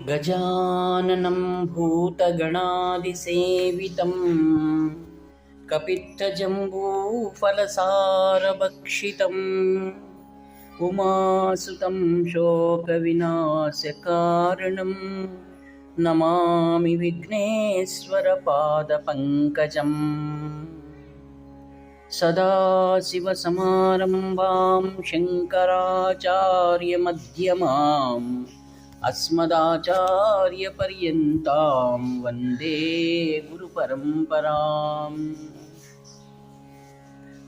गजाननं भूतगणादिसेवितं कपित्थजम्बूफलसारभक्षितम् उमासुतं शोकविनाशकारणं नमामि विघ्नेश्वरपादपङ्कजम्। सदाशिवसमारम्भां शङ्कराचार्यमध्यमाम् अस्मदाचार्यपर्यन्तां वन्दे गुरुपरम्पराम्।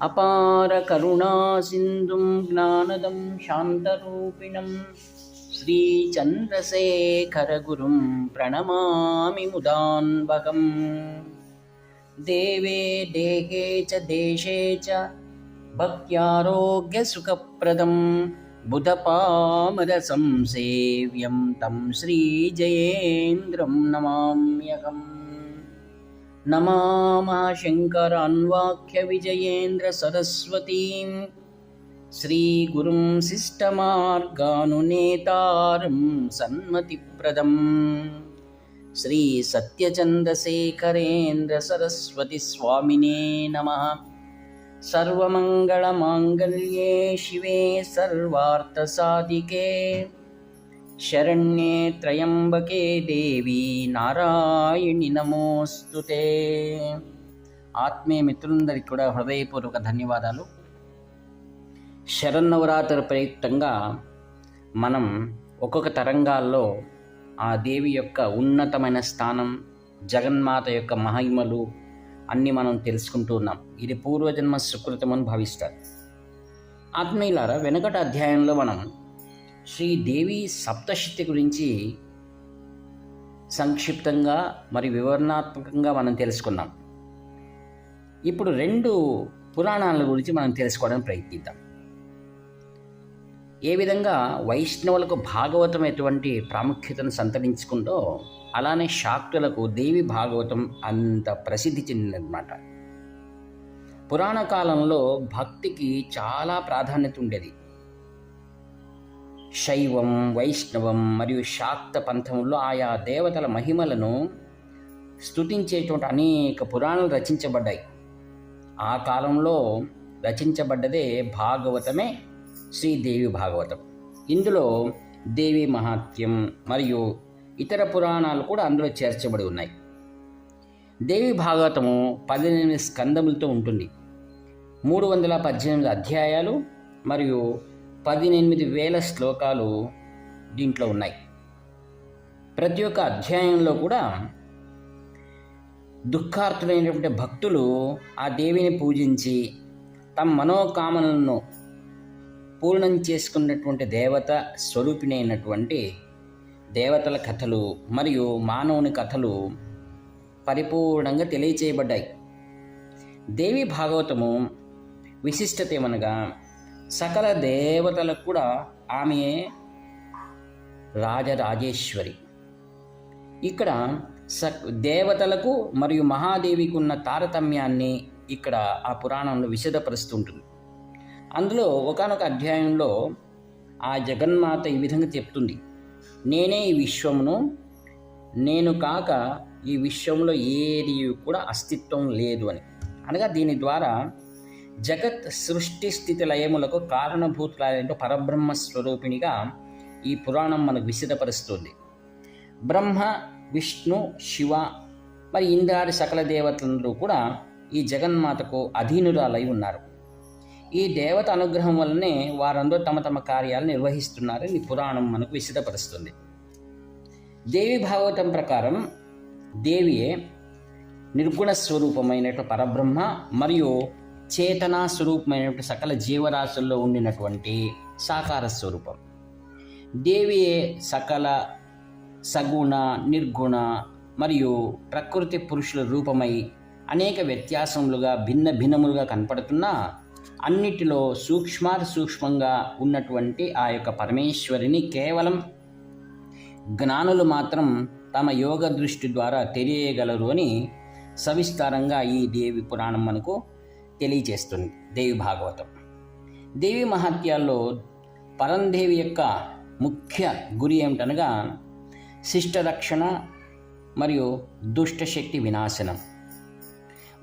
अपारकरुणासिन्धुं ज्ञानदं शान्तरूपिणं श्रीचन्द्रशेखरगुरुं प्रणमामि मुदान्वहम्। देवे देहे च देशे च भक्त्यारोग्यसुखप्रदं बुधपामरसंसेव्यं तं श्रीजयेन्द्रं नमाम्यहम्। नमामः शङ्करान्वाख्यविजयेन्द्रसरस्वतीं श्रीगुरुं शिष्टमार्गानुनेतारं सन्मतिप्रदम् श्रीसत्यचन्द्रशेखरेन्द्रसरस्वतीस्वामिने नमः। सर्वमङ्गलमाङ्गल्ये शिवे सर्वार्थसाधिके शरण्ये त्र्यम्बके देवी नारायणि नमोस्तुते। ఆత్మీయ మిత్రులందరికీ కూడా హృదయపూర్వక ధన్యవాదాలు. శరన్నవరాత్రి ప్రయుక్తంగా మనం ఒక్కొక్క తరంగాల్లో ఆ దేవి యొక్క ఉన్నతమైన స్థానం, జగన్మాత యొక్క మహిమలు అన్నీ మనం తెలుసుకుంటూ ఉన్నాం. ఇది పూర్వజన్మ సుకృతమని భావిస్తారు. ఆత్మీయులారా, వెనుకటి అధ్యాయంలో మనం శ్రీదేవి సప్తశక్తి గురించి సంక్షిప్తంగా మరియు వివరణాత్మకంగా మనం తెలుసుకున్నాం. ఇప్పుడు 2 పురాణాల గురించి మనం తెలుసుకోవడానికి ప్రయత్నిద్దాం. ఏ విధంగా వైష్ణవులకు భాగవతం ఎటువంటి ప్రాముఖ్యతను సంతరించుకుందో అలానే శాక్తులకు దేవి భాగవతం అంత ప్రసిద్ధి చెందిందన్నమాట. పురాణ కాలంలో భక్తికి చాలా ప్రాధాన్యత ఉండేది. శైవం, వైష్ణవం మరియు శాక్త పంథంలో ఆయా దేవతల మహిమలను స్తుతించేటువంటి అనేక పురాణాలు రచించబడ్డాయి. ఆ కాలంలో రచించబడ్డదే భాగవతమే శ్రీదేవి భాగవతం. ఇందులో దేవి మహాత్మ్యం మరియు ఇతర పురాణాలు కూడా అందులో చేర్చబడి ఉన్నాయి. దేవి భాగవతము 18 స్కందములతో ఉంటుంది. 318 అధ్యాయాలు మరియు 18,000 శ్లోకాలు దీంట్లో ఉన్నాయి. ప్రతి ఒక్క అధ్యాయంలో కూడా దుఃఖార్తులైనటువంటి భక్తులు ఆ దేవిని పూజించి తమ మనోకామనలను పూర్ణం చేసుకున్నటువంటి దేవత స్వరూపిణి అయినటువంటి దేవతల కథలు మరియు మానవుని కథలు పరిపూర్ణంగా తెలియచేయబడ్డాయి. దేవి భాగవతము విశిష్టత ఏమనగా సకల దేవతలకు కూడా ఆమె రాజరాజేశ్వరి. ఇక్కడ దేవతలకు మరియు మహాదేవికి ఉన్న తారతమ్యాన్ని ఇక్కడ ఆ పురాణంలో విశదపరుస్తుంటుంది. అందులో ఒకానొక అధ్యాయంలో ఆ జగన్మాత ఈ విధంగా చెప్తుంది, నేనే ఈ విశ్వమును, నేను కాక ఈ విశ్వంలో ఏది కూడా అస్తిత్వం లేదు అని. అనగా దీని ద్వారా జగత్ సృష్టి స్థితి లయములకు కారణభూతులైన పరబ్రహ్మ స్వరూపిణిగా ఈ పురాణం మనకు విశదపరుస్తుంది. బ్రహ్మ, విష్ణు, శివ మరి ఇంద్రాది సకల దేవతలందరూ కూడా ఈ జగన్మాతకు అధీనురాలై ఉన్నారు. ఈ దేవత అనుగ్రహం వల్లనే వారందరూ తమ తమ కార్యాలు నిర్వహిస్తున్నారని ఈ పురాణం మనకు విశదపరుస్తుంది. దేవి భాగవతం ప్రకారం దేవియే నిర్గుణ స్వరూపమైనటువంటి పరబ్రహ్మ మరియు చేతనా స్వరూపమైనటువంటి సకల జీవరాశుల్లో ఉండినటువంటి సాకార స్వరూపం. దేవియే సకల సగుణ, నిర్గుణ మరియు ప్రకృతి పురుషుల రూపమై అనేక వ్యత్యాసములుగా భిన్న భిన్నములుగా కనపడుతున్న అన్నిటిలో సూక్ష్మంగా ఉన్నటువంటి ఆ యొక్క పరమేశ్వరిని కేవలం జ్ఞానులు మాత్రం తమ యోగ దృష్టి ద్వారా తెలియగలరు అని సవిస్తారంగా ఈ దేవి పురాణం మనకు తెలియజేస్తుంది. దేవి భాగవతం దేవి మహాత్యాల్లో పరందేవి యొక్క ముఖ్య గురి ఏమిటనగా శిష్ట రక్షణ మరియు దుష్టశక్తి వినాశనం.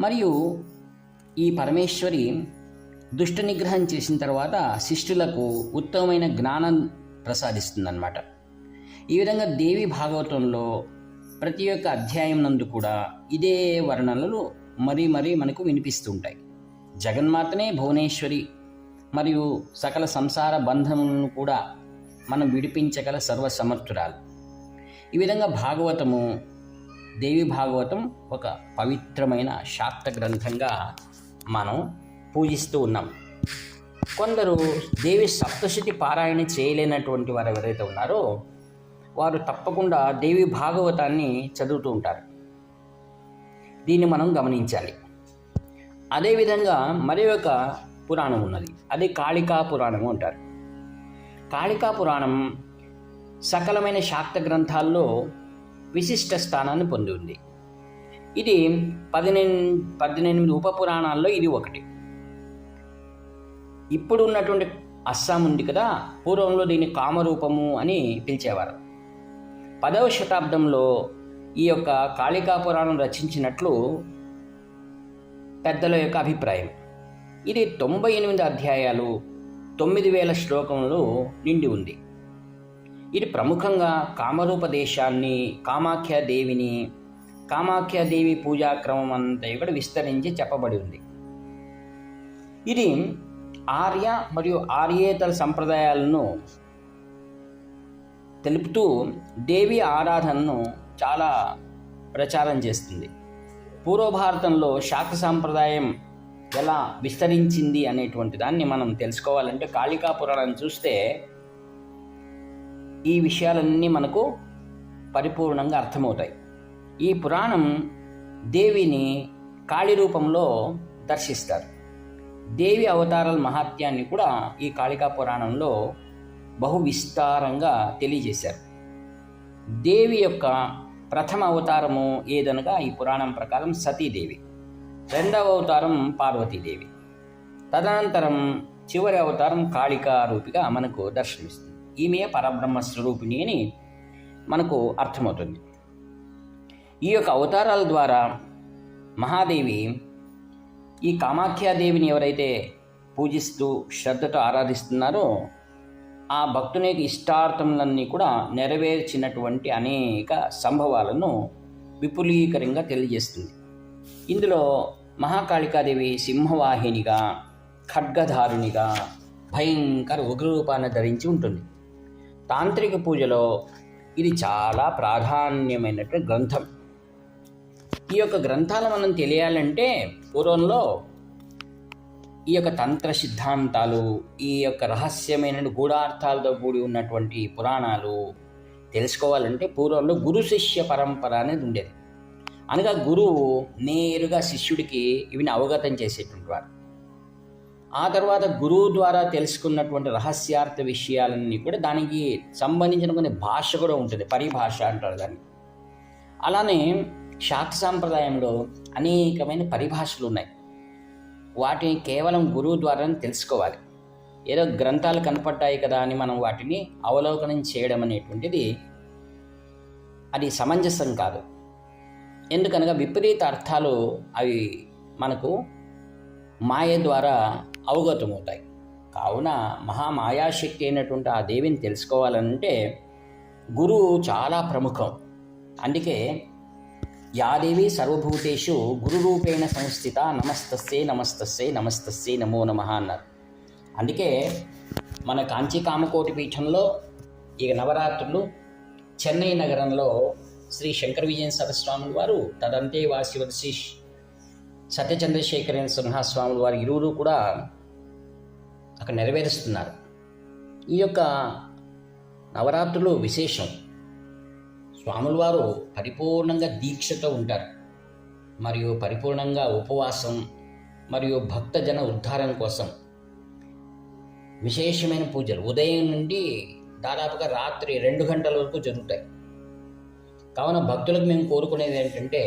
మరియు ఈ పరమేశ్వరి దుష్ట నిగ్రహం చేసిన తర్వాత శిష్టులకు ఉత్తమమైన జ్ఞానం ప్రసాదిస్తుందన్నమాట. ఈ విధంగా దేవి భాగవతంలో ప్రతి ఒక్క అధ్యాయం నందు కూడా ఇదే వర్ణనలు మరీ మనకు వినిపిస్తూ ఉంటాయి. జగన్మాతనే భువనేశ్వరి మరియు సకల సంసార బంధములను కూడా మనం విడిపించగల సర్వసమర్థురాలు. ఈ విధంగా భాగవతము, దేవి భాగవతం ఒక పవిత్రమైన శాక్త గ్రంథంగా మనం పూజిస్తూ ఉన్నాం. కొందరు దేవి సప్తశతి పారాయణ చేయలేనటువంటి వారు ఎవరైతే ఉన్నారో వారు తప్పకుండా దేవి భాగవతాన్ని చదువుతూ ఉంటారు. దీన్ని మనం గమనించాలి. అదేవిధంగా మరి ఒక పురాణం ఉన్నది, అది కాళికా పురాణము అంటారు. కాళికా పురాణం సకలమైన శాక్త గ్రంథాల్లో విశిష్ట స్థానాన్ని పొంది ఉంది. ఇది 18 ఉప పురాణాల్లో ఇది ఒకటి. ఇప్పుడు ఉన్నటువంటి అస్సాం ఉంది కదా, పూర్వంలో దీన్ని కామరూపము అని పిలిచేవారు. 10వ శతాబ్దంలో ఈ యొక్క కాళికా పురాణం రచించినట్లు పెద్దల యొక్క అభిప్రాయం. ఇది 98 అధ్యాయాలు, 9000 శ్లోకములు నిండి ఉంది. ఇది ప్రముఖంగా కామరూప దేశాన్ని, కామాఖ్యాదేవి పూజాక్రమం అంతా కూడా విస్తరించి చెప్పబడి ఉంది. ఇది ఆర్య మరియు ఆర్యేతర సంప్రదాయాలను తెలుపుతూ దేవి ఆరాధనను చాలా ప్రచారం చేస్తుంది. పూర్వభారతంలో శాక్త సాంప్రదాయం ఎలా విస్తరించింది అనేటువంటి దాన్ని మనం తెలుసుకోవాలంటే కాళికా పురాణం చూస్తే ఈ విషయాలన్నీ మనకు పరిపూర్ణంగా అర్థమవుతాయి. ఈ పురాణం దేవిని కాళీ రూపంలో దర్శిస్తారు. దేవి అవతారాల మహాత్యాన్ని కూడా ఈ కాళికా పురాణంలో బహు విస్తారంగా తెలియజేశారు. దేవి యొక్క ప్రథమ అవతారము ఏదనగా ఈ పురాణం ప్రకారం సతీదేవి, రెండవ అవతారం పార్వతీదేవి, తదనంతరం చివరి అవతారం కాళికా రూపిగా మనకు దర్శనమిస్తుంది. ఈమె పరబ్రహ్మ స్వరూపిణి అని మనకు అర్థమవుతుంది. ఈ యొక్క అవతారాల ద్వారా మహాదేవి ఈ కామాఖ్యాదేవిని ఎవరైతే పూజిస్తూ శ్రద్ధతో ఆరాధిస్తున్నారో ఆ భక్తుని యొక్క ఇష్టార్థములన్నీ కూడా నెరవేర్చినటువంటి అనేక సంభవాలను విపులీకరంగా తెలియజేస్తుంది. ఇందులో మహాకాళికాదేవి సింహవాహినిగా, ఖడ్గధారునిగా, భయంకర ఉగ్రరూపాన్ని ధరించి ఉంటుంది. తాంత్రిక పూజలో ఇది చాలా ప్రాధాన్యమైనటువంటి గ్రంథం. ఈ యొక్క గ్రంథాలు మనం తెలియాలంటే పూర్వంలో ఈ యొక్క తంత్ర సిద్ధాంతాలు, ఈ యొక్క రహస్యమైన గూఢార్థాలతో కూడి ఉన్నటువంటి పురాణాలు తెలుసుకోవాలంటే పూర్వంలో గురు శిష్య పరంపర అనేది ఉండేది. అనగా గురువు నేరుగా శిష్యుడికి ఇవిని అవగతం చేసేటువంటి వారు. ఆ తర్వాత గురువు ద్వారా తెలుసుకున్నటువంటి రహస్యార్థ విషయాలన్నీ కూడా దానికి సంబంధించిన కొన్ని భాష కూడా ఉంటుంది, పరిభాష అంటారు దాన్ని. అలానే శాక్త సాంప్రదాయంలో అనేకమైన పరిభాషలు ఉన్నాయి. వాటిని కేవలం గురువు ద్వారా తెలుసుకోవాలి. ఏదో గ్రంథాలు కనపడ్డాయి కదా అని మనం వాటిని అవలోకనం చేయడం అనేటువంటిది అది సమంజసం కాదు. ఎందుకనగా విపరీత అర్థాలు అవి మనకు మాయ ద్వారా అవగతమవుతాయి. కావున మహామాయాశక్తి అయినటువంటి ఆ దేవిని తెలుసుకోవాలంటే గురువు చాలా ప్రముఖం. అందుకే యాదేవి సర్వభూతేషు గురురూపేణ సంస్థిత నమస్తస్యై నమస్తస్యై నమస్తస్యై నమో నమః అన్నారు. అందుకే మన కాంచీ కామకోటి పీఠంలో ఈ నవరాత్రులు చెన్నై నగరంలో శ్రీ శంకర విజయ సరస్వాముల వారు, తదంతే వాసివర్షి సత్యచంద్రశేఖరేంద్ర సింహస్వాముల వారు ఇరువురు కూడా అక్కడ నెరవేరుస్తున్నారు. ఈ యొక్క నవరాత్రులు విశేషం. స్వాముల వారు పరిపూర్ణంగా దీక్షతో ఉంటారు మరియు పరిపూర్ణంగా ఉపవాసం మరియు భక్తజన ఉద్ధారం కోసం విశేషమైన పూజలు ఉదయం నుండి దాదాపుగా రాత్రి 2 గంటల వరకు జరుగుతాయి. కావున భక్తులకు మేము కోరుకునేది ఏంటంటే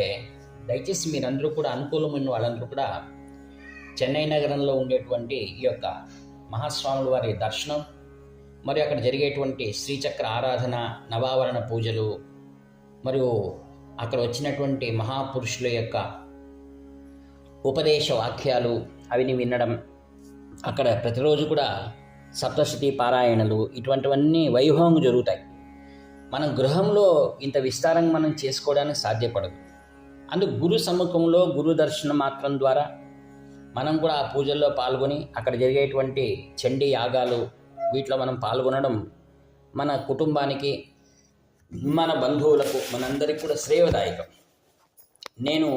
దయచేసి మీరందరూ కూడా అనుకూలమైన వాళ్ళందరూ కూడా చెన్నై నగరంలో ఉండేటువంటి ఈ యొక్క మహాస్వాముల వారి దర్శనం మరియు అక్కడ జరిగేటువంటి శ్రీచక్ర ఆరాధన, నవావరణ పూజలు మరియు అక్కడ వచ్చినటువంటి మహాపురుషుల యొక్క ఉపదేశ వాక్యాలు అవిని వినడం, అక్కడ ప్రతిరోజు కూడా సప్తశతి పారాయణలు ఇటువంటివన్నీ వైభవంగా జరుగుతాయి. మన గృహంలో ఇంత విస్తారంగా మనం చేసుకోవడానికి సాధ్యపడదు. అందుకు గురు సమ్ముఖంలో గురు దర్శనం మాత్రం ద్వారా మనం కూడా ఆ పూజల్లో పాల్గొని అక్కడ జరిగేటువంటి చండీ యాగాలు వీటిలో మనం పాల్గొనడం మన కుటుంబానికి, మన బంధువులకు, మనందరికీ కూడా శ్రేయదాయకం. నేను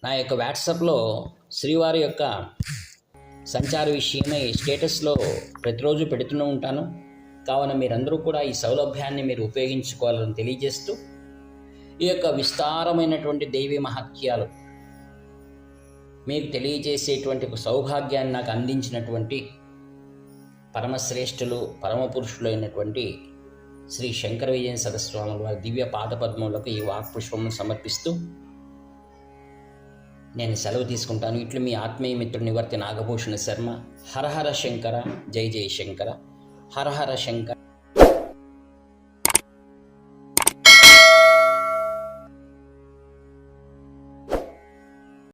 నా యొక్క వాట్సాప్లో శ్రీవారి యొక్క సంచార విషయమై స్టేటస్లో ప్రతిరోజు పెడుతూనే ఉంటాను. కావున మీరందరూ కూడా ఈ సౌలభ్యాన్ని మీరు ఉపయోగించుకోవాలని తెలియజేస్తూ, ఈ యొక్క విస్తారమైనటువంటి దైవీ మహత్యాలు మీకు తెలియజేసేటువంటి ఒక సౌభాగ్యాన్ని నాకు అందించినటువంటి పరమశ్రేష్ఠులు, పరమపురుషులు అయినటువంటి శ్రీ శంకర విజయ సరస్వాముల వారి దివ్య పాదపద్మములకు ఈ వాక్పుష్పమును సమర్పిస్తూ నేను సెలవు తీసుకుంటాను. ఇట్లు మీ ఆత్మీయ మిత్రుడు నివర్తి నాగభూషణ శర్మ. హరహర శంకర, జై జై శంకర, హరహర శంకర.